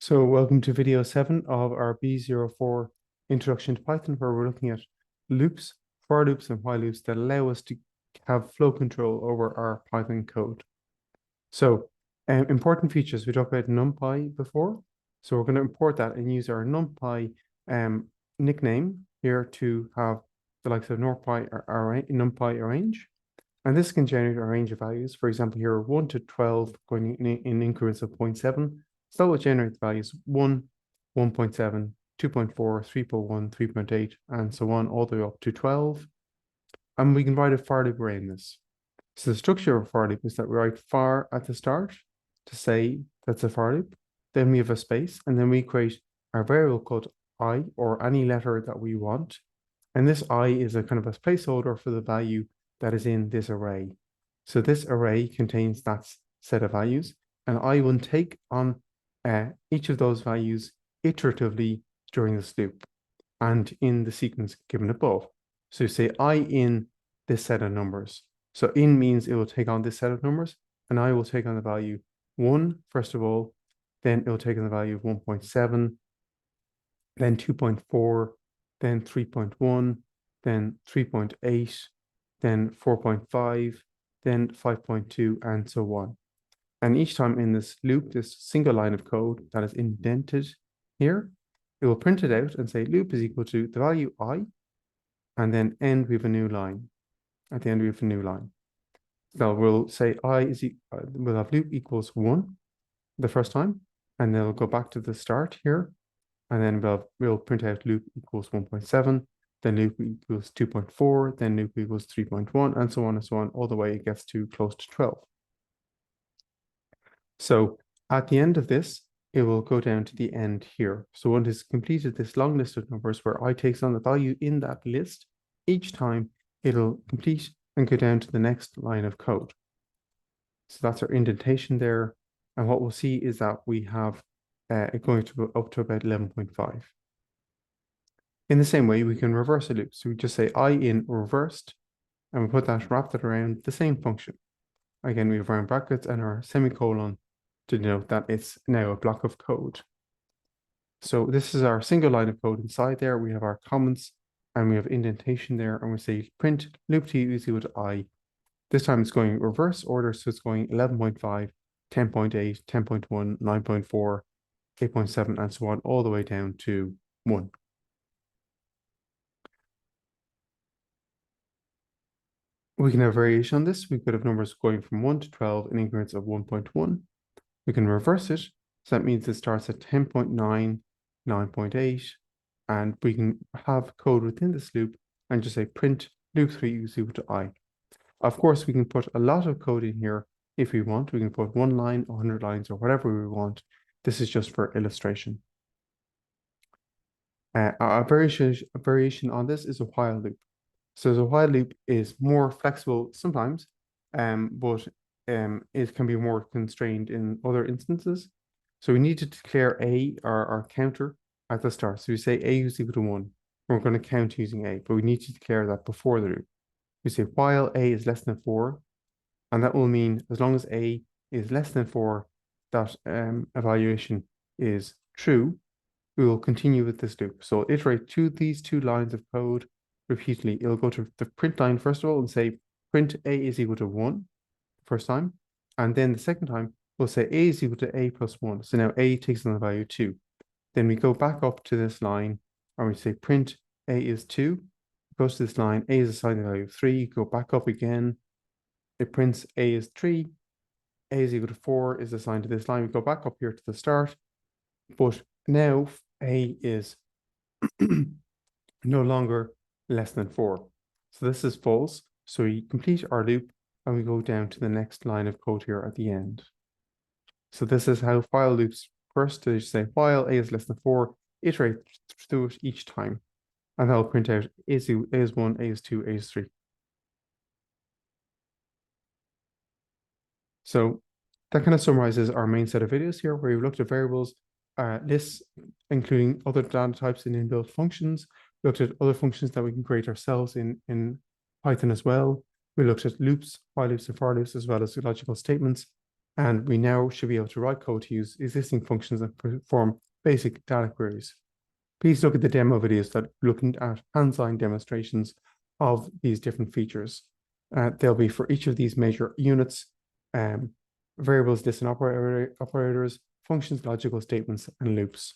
So welcome to video 7 of our B04 Introduction to Python, where we're looking at loops, for loops, and while loops that allow us to have flow control over our Python code. So important features, we talked about NumPy before. So we're going to import that and use our NumPy nickname here to have the likes of NumPy arrange. And this can generate a range of values. For example, here 1 to 12 going in increments of 0.7. So that will generate the values 1, 1.7, 2.4, 3.1, 3.8, and so on, all the way up to 12. And we can write a for loop around this. So the structure of a for loop is that we write for at the start to say that's a for loop. Then we have a space, and then we create our variable called I, or any letter that we want. And this I is a kind of a placeholder for the value that is in this array. So this array contains that set of values, and I will take on each of those values iteratively during this loop and in the sequence given above. So you say I in this set of numbers. So in means it will take on this set of numbers, and I will take on the value 1, first of all, then it will take on the value of 1.7, then 2.4, then 3.1, then 3.8, then 4.5, then 5.2, and so on. And each time in this loop, this single line of code that is indented here, it will print it out and say loop is equal to the value I, and then end we have a new line. At the end we have a new line. So we'll say we'll have loop equals 1 the first time, and then we'll go back to the start here, and then we'll print out loop equals 1.7, then loop equals 2.4, then loop equals 3.1, and so on, all the way it gets to close to 12. So at the end of this, it will go down to the end here. So once it's completed this long list of numbers where I takes on the value in that list, each time it'll complete and go down to the next line of code. So that's our indentation there. And what we'll see is that we have it going to go up to about 11.5. In the same way, we can reverse a loop. So we just say I in reversed, and we put that wrapped it around the same function. Again, we have round brackets and our semicolon to denote that it's now a block of code. So this is our single line of code inside there. We have our comments and we have indentation there, and we say print loop t is equal to I. This time it's going reverse order, so it's going 11.5, 10.8, 10.1, 9.4, 8.7, and so on, all the way down to 1. We can have variation on this. We could have numbers going from 1 to 12 in increments of 1.1. We can reverse it. So that means it starts at 10.9, 9.8, and we can have code within this loop and just say print loop 3 is equal to I. Of course, we can put a lot of code in here if we want. We can put 1 line, 100 lines, or whatever we want. This is just for illustration. A variation on this is a while loop. So the while loop is more flexible sometimes, but it can be more constrained in other instances. So we need to declare a, our counter, at the start. So we say a is equal to 1. We're going to count using a, but we need to declare that before the loop. We say while a is less than 4, and that will mean as long as a is less than 4, that evaluation is true, we will continue with this loop. So iterate these two lines of code repeatedly. It'll go to the print line first of all and say print a is equal to 1 first time, and then the second time we'll say a is equal to a plus 1. So now a takes on the value 2. Then we go back up to this line and we say print a is 2. It goes to this line, a is assigned the value of 3. Go back up again. It prints a is 3. A is equal to 4 is assigned to this line. We go back up here to the start, but now a is no longer less than 4. So this is false. So we complete our loop and we go down to the next line of code here at the end. So this is how while loops first to say while a is less than 4, iterate through it each time. And that'll print out a is 1, a is 2, a is 3. So that kind of summarizes our main set of videos here, where we looked at variables, lists, including other data types and inbuilt functions. We looked at other functions that we can create ourselves in Python as well. We looked at loops, while loops, and for loops, as well as logical statements. And we now should be able to write code to use existing functions and perform basic data queries. Please look at the demo videos that looking at hands-on demonstrations of these different features. They'll be for each of these major units, variables, distant operators, functions, logical statements, and loops.